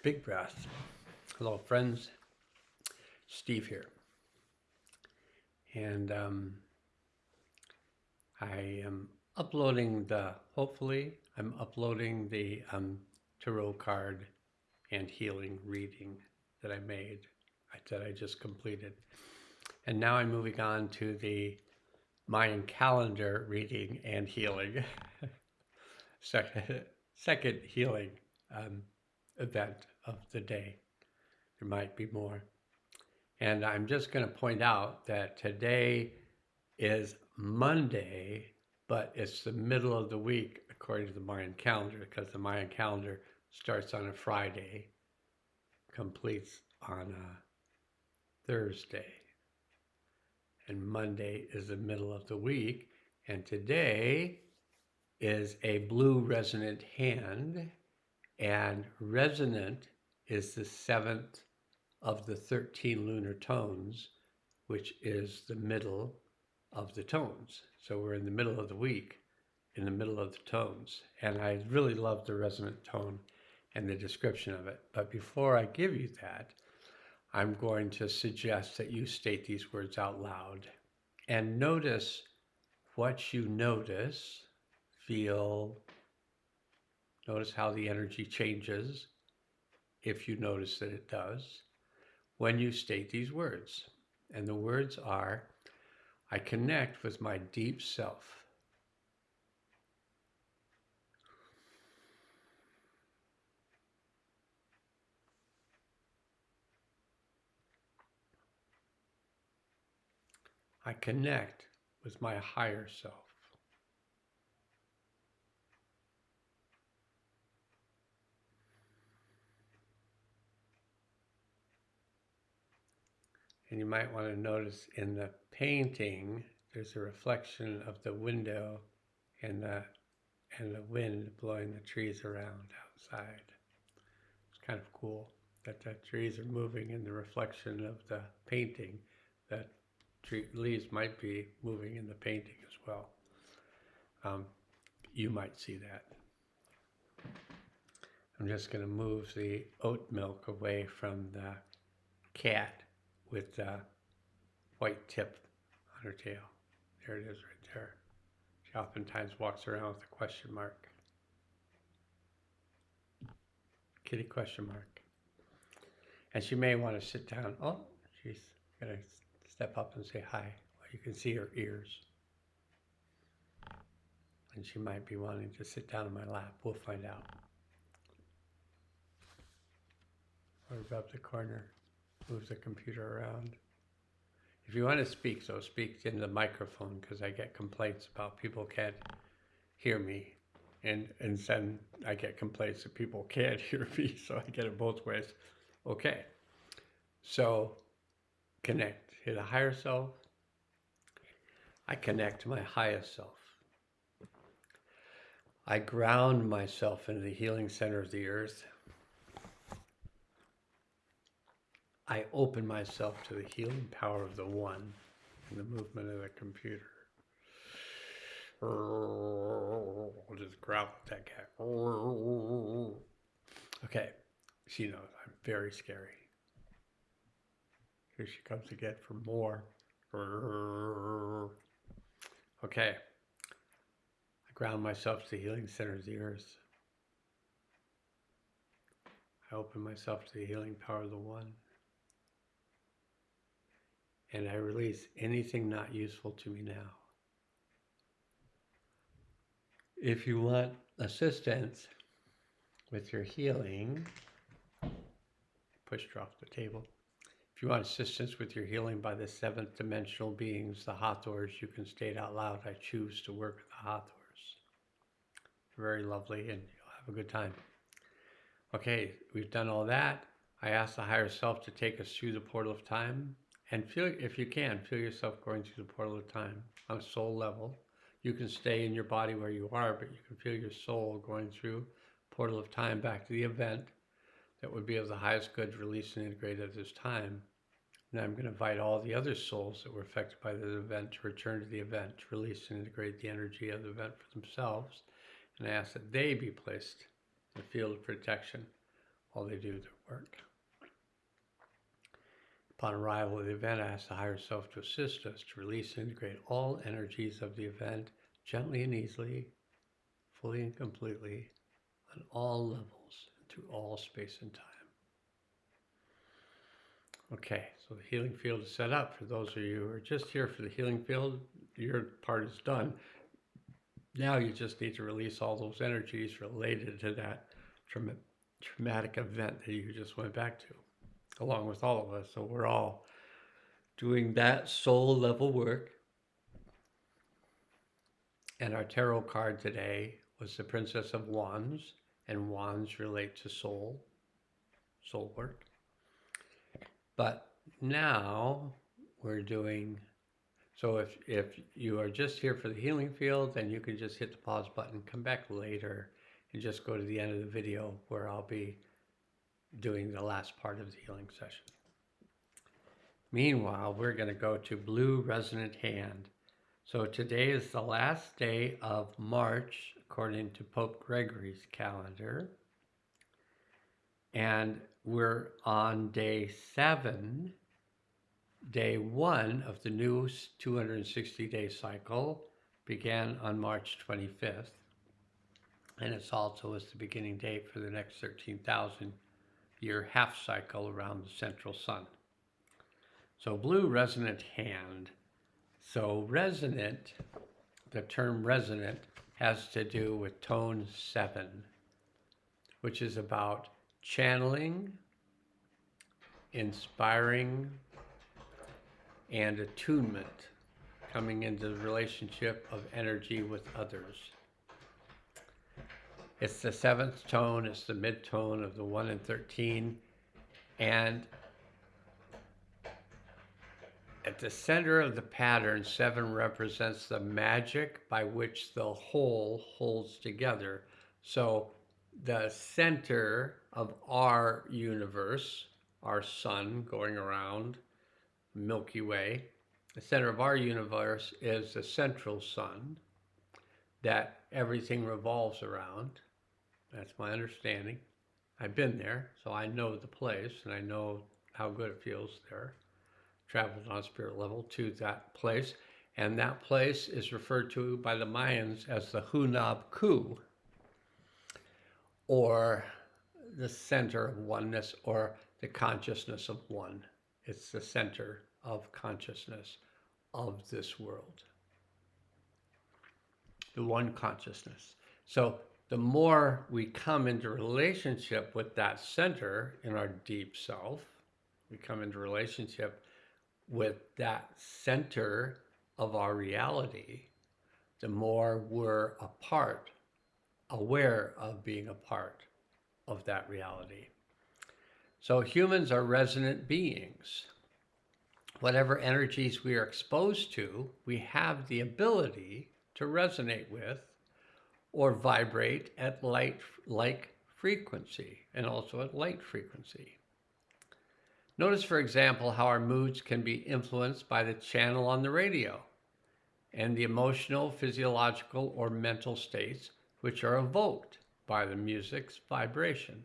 Big breath. Hello, friends. Steve here. And I am hopefully, I'm uploading the tarot card and healing reading that I just completed. And now I'm moving on to the Mayan calendar reading and healing. second healing event of the day. There might be more. And I'm just going to point out that today is Monday, but it's the middle of the week according to the Mayan calendar, because the Mayan calendar starts on a Friday, completes on a Thursday. And Monday is the middle of the week. And today is a Blue Resonant Hand. And resonant is the seventh of the 13 lunar tones, which is the middle of the tones. So we're in the middle of the week, in the middle of the tones. And I really love the resonant tone and the description of it. But before I give you that, I'm going to suggest that you state these words out loud and notice what you notice, notice how the energy changes, if you notice that it does, when you state these words. And the words are, I connect with my deep self. I connect with my higher self. And you might want to notice in the painting, there's a reflection of the window and the wind blowing the trees around outside. It's kind of cool that the trees are moving in the reflection of the painting. That leaves might be moving in the painting as well. You might see that. I'm just going to move the oat milk away from the cat with the white tip on her tail. There it is right there. She oftentimes walks around with a question mark. Kitty question mark. And she may want to sit down. Oh, she's going to step up and say hi. Well, you can see her ears. And she might be wanting to sit down in my lap. We'll find out. Or rub the corner, move the computer around. If you want to speak, so speak in the microphone, because I get complaints about people can't hear me. And then I get complaints that people can't hear me, so I get it both ways. Okay, so connect to the higher self. I connect to my highest self. I ground myself into the healing center of the earth. I open myself to the healing power of the one and the movement of the computer. I'll just growl at that cat. Okay, she knows I'm very scary. Here she comes again for more. Okay, I ground myself to the healing center of the earth. I open myself to the healing power of the one. And I release anything not useful to me now. If you want assistance with your healing, pushed her off the table. If you want assistance with your healing by the seventh dimensional beings, the Hathors, you can state out loud, I choose to work with the Hathors. Very lovely, and you'll have a good time. Okay, we've done all that. I ask the higher self to take us through the portal of time. And feel, if you can, feel yourself going through the portal of time on a soul level. You can stay in your body where you are, but you can feel your soul going through portal of time back to the event that would be of the highest good, released and integrated at this time. And I'm going to invite all the other souls that were affected by the event to return to the event, to release and integrate the energy of the event for themselves. And I ask that they be placed in the field of protection while they do their work. Upon arrival of the event, I ask the higher self to assist us to release and integrate all energies of the event gently and easily, fully and completely, on all levels, through all space and time. Okay, so the healing field is set up. For those of you who are just here for the healing field, your part is done. Now you just need to release all those energies related to that traumatic event that you just went back to, along with all of us. So we're all doing that soul level work. And our tarot card today was the Princess of Wands, and wands relate to soul work. But now we're doing, so if you are just here for the healing field, then you can just hit the pause button, come back later, and just go to the end of the video where I'll be doing the last part of the healing session. Meanwhile, we're going to go to Blue Resonant Hand. So today is the last day of March, according to Pope Gregory's calendar. And we're on day 7, day 1 of the new 260-day cycle, began on March 25th. And it's also the beginning date for the next 13,000-year half cycle around the central sun. So Blue Resonant Hand. So resonant, the term resonant, has to do with tone 7, which is about channeling, inspiring, and attunement, coming into the relationship of energy with others. It's the 7th tone, it's the mid-tone of the 1 and 13, and at the center of the pattern, 7 represents the magic by which the whole holds together. So the center of our universe, our sun going around Milky Way, the center of our universe is the central sun that everything revolves around. That's my understanding. I've been there, so I know the place, and I know how good it feels there. Traveled on a spirit level to that place, and that place is referred to by the Mayans as the Hunab Ku, or the center of oneness, or the consciousness of one. It's the center of consciousness of this world. The one consciousness. So the more we come into relationship with that center in our deep self, we come into relationship with that center of our reality, the more we're aware of being a part of that reality. So humans are resonant beings. Whatever energies we are exposed to, we have the ability to resonate with or vibrate at like frequency, and also at light frequency. Notice, for example, how our moods can be influenced by the channel on the radio and the emotional, physiological, or mental states which are evoked by the music's vibration.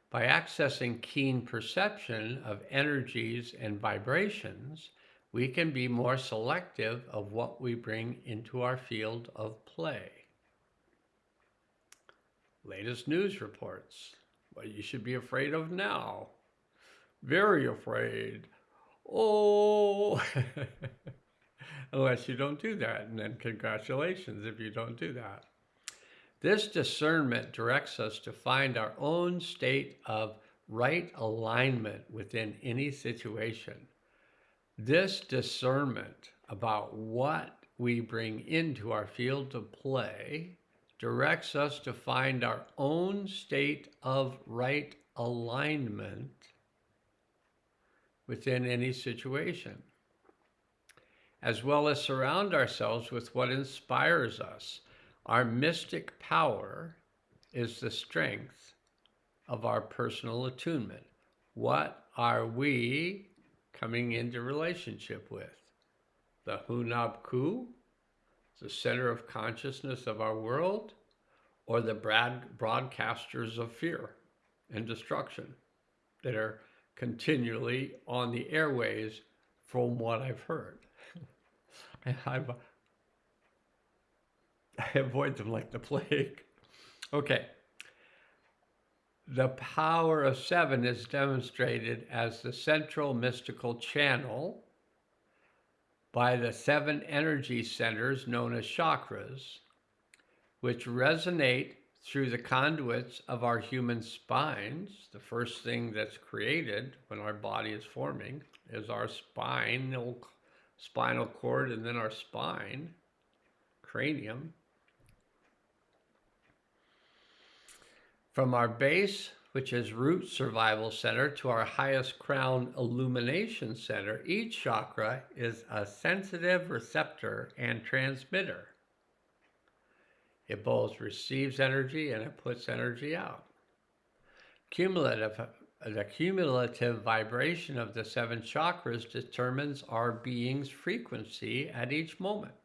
By accessing keen perception of energies and vibrations, we can be more selective of what we bring into our field of play. Latest news reports. What you should be afraid of now. Very afraid. Oh, unless you don't do that, and then congratulations if you don't do that. This discernment directs us to find our own state of right alignment within any situation. This discernment about what we bring into our field of play directs us to find our own state of right alignment within any situation, as well as surround ourselves with what inspires us. Our mystic power is the strength of our personal attunement. What are we coming into relationship with? The Hunab Ku, the center of consciousness of our world, or the broadcasters of fear? and destruction that are continually on the airways from what I've heard. I avoid them like the plague. Okay. The power of seven is demonstrated as the central mystical channel by the seven energy centers known as chakras, which resonate through the conduits of our human spines. The first thing that's created when our body is forming is our spinal cord, and then our spine, cranium. From our base, which is root survival center, to our highest crown illumination center, each chakra is a sensitive receptor and transmitter. It both receives energy and it puts energy out. The cumulative vibration of the seven chakras determines our being's frequency at each moment.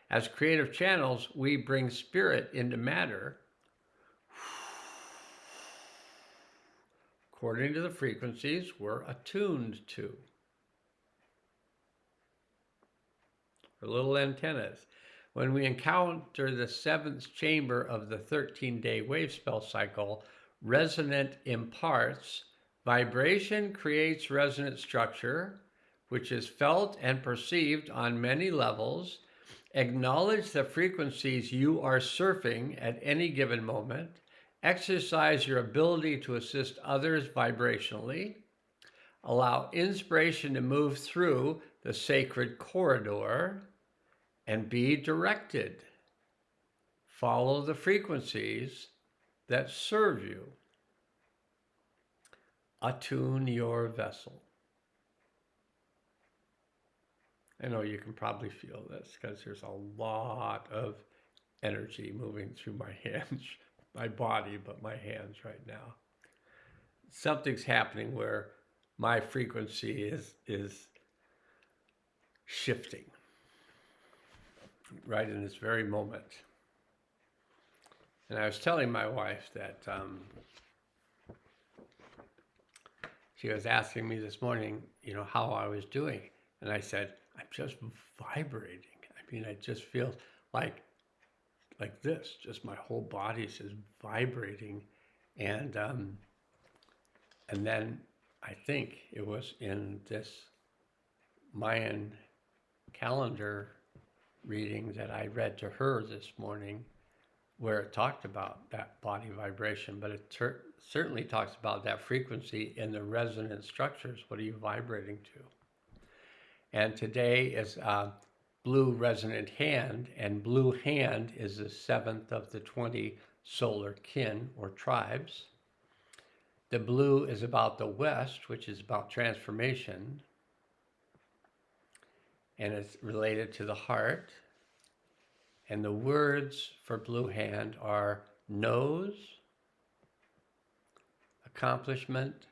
As creative channels, we bring spirit into matter according to the frequencies we're attuned to. Our little antennas. When we encounter the seventh chamber of the 13-day wave spell cycle, resonant imparts. Vibration creates resonant structure, which is felt and perceived on many levels. Acknowledge the frequencies you are surfing at any given moment. Exercise your ability to assist others vibrationally. Allow inspiration to move through the sacred corridor and be directed. Follow the frequencies that serve you. Attune your vessel. I know you can probably feel this because there's a lot of energy moving through my hands, my body, but my hands right now. Something's happening where my frequency is shifting right in this very moment. And I was telling my wife that she was asking me this morning, how I was doing. And I said, I'm just vibrating. I mean, I just feel like this, just my whole body is just vibrating. And then I think it was in this Mayan calendar reading that I read to her this morning where it talked about that body vibration, but it certainly talks about that frequency in the resonant structures. What are you vibrating to? And today is Blue Resonant Hand, and Blue Hand is the 7th of the 20 solar kin or tribes. The blue is about the West, which is about transformation, and it's related to the heart. And the words for Blue Hand are nose, accomplishment,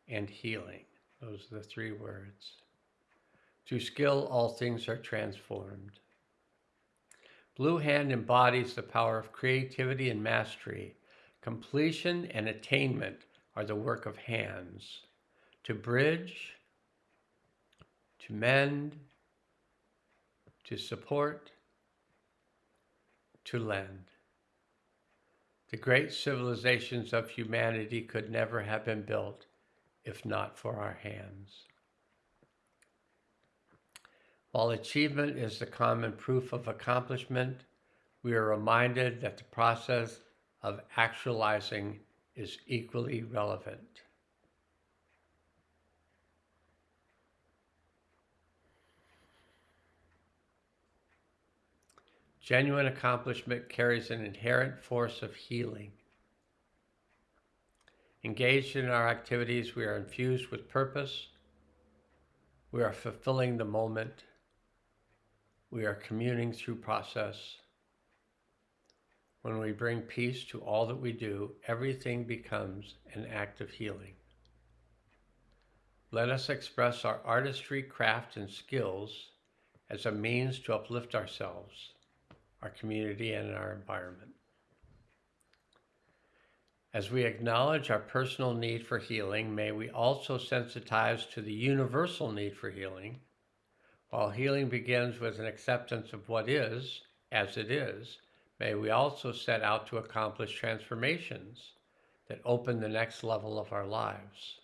and healing. Those are the 3 words. Through skill, all things are transformed. Blue Hand embodies the power of creativity and mastery. Completion and attainment are the work of hands. To bridge, to mend, to support, to lend. The great civilizations of humanity could never have been built if not for our hands. While achievement is the common proof of accomplishment, we are reminded that the process of actualizing is equally relevant. Genuine accomplishment carries an inherent force of healing. Engaged in our activities, we are infused with purpose. We are fulfilling the moment. We are communing through process. When we bring peace to all that we do, everything becomes an act of healing. Let us express our artistry, craft, and skills as a means to uplift ourselves, our community, and our environment. As we acknowledge our personal need for healing, may we also sensitize to the universal need for healing. While healing begins with an acceptance of what is, as it is, may we also set out to accomplish transformations that open the next level of our lives.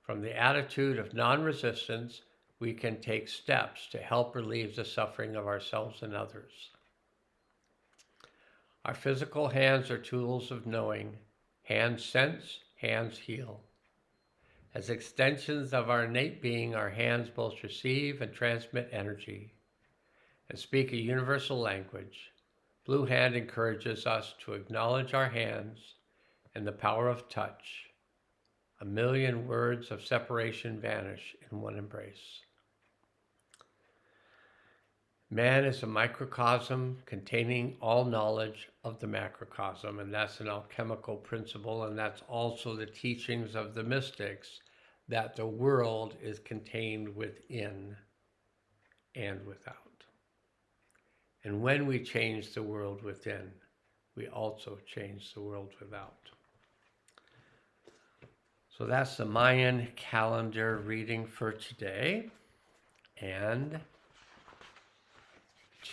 From the attitude of non-resistance, we can take steps to help relieve the suffering of ourselves and others. Our physical hands are tools of knowing. Hands sense, hands heal. As extensions of our innate being, our hands both receive and transmit energy and speak a universal language. Blue Hand encourages us to acknowledge our hands and the power of touch. A million words of separation vanish in one embrace. Man is a microcosm containing all knowledge of the macrocosm, and that's an alchemical principle, and that's also the teachings of the mystics, that the world is contained within and without. And when we change the world within, we also change the world without. So that's the Mayan calendar reading for today. And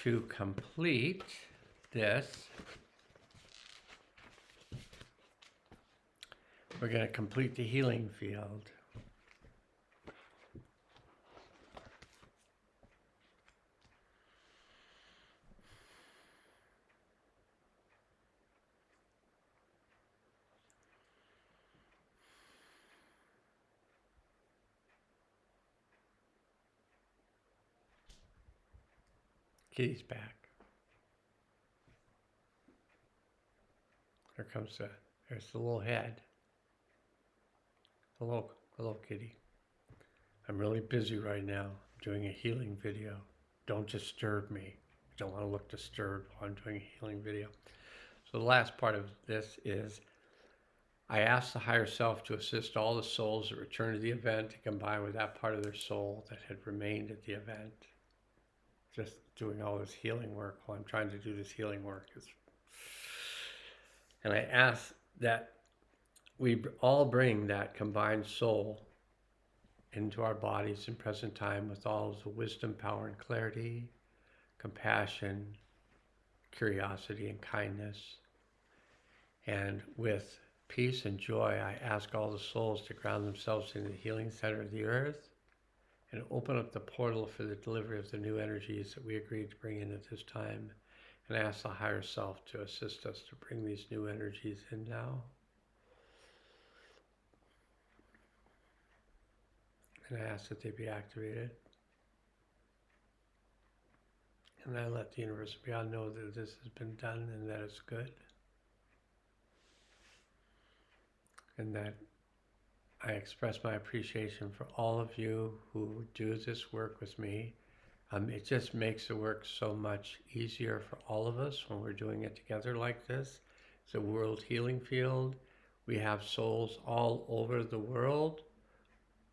to complete this, we're going to complete the healing field. Kitty's back. Here comes there's the little head. Hello, kitty. I'm really busy right now. I'm doing a healing video. Don't disturb me. I don't want to look disturbed while I'm doing a healing video. So the last part of this is, I ask the higher self to assist all the souls that return to the event to combine with that part of their soul that had remained at the event. Just doing all this healing work while I'm trying to do this healing work. And I ask that we all bring that combined soul into our bodies in present time with all of the wisdom, power, and clarity, compassion, curiosity, and kindness. And with peace and joy, I ask all the souls to ground themselves in the healing center of the earth and open up the portal for the delivery of the new energies that we agreed to bring in at this time. And I ask the higher self to assist us to bring these new energies in now. And I ask that they be activated. And I let the universe beyond know that this has been done and that it's good. And that I express my appreciation for all of you who do this work with me. It just makes the work so much easier for all of us when we're doing it together like this. It's a world healing field. We have souls all over the world,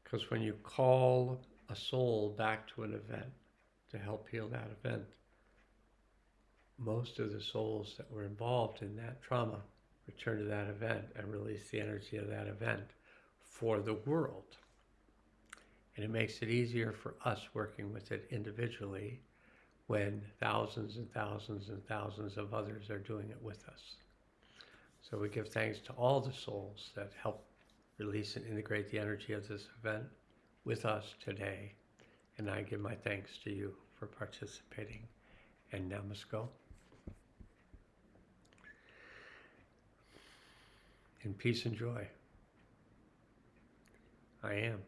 because when you call a soul back to an event to help heal that event, most of the souls that were involved in that trauma return to that event and release the energy of that event for the world. And it makes it easier for us working with it individually when thousands and thousands and thousands of others are doing it with us. So we give thanks to all the souls that help release and integrate the energy of this event with us today. And I give my thanks to you for participating. And namaste. In peace and joy. I am.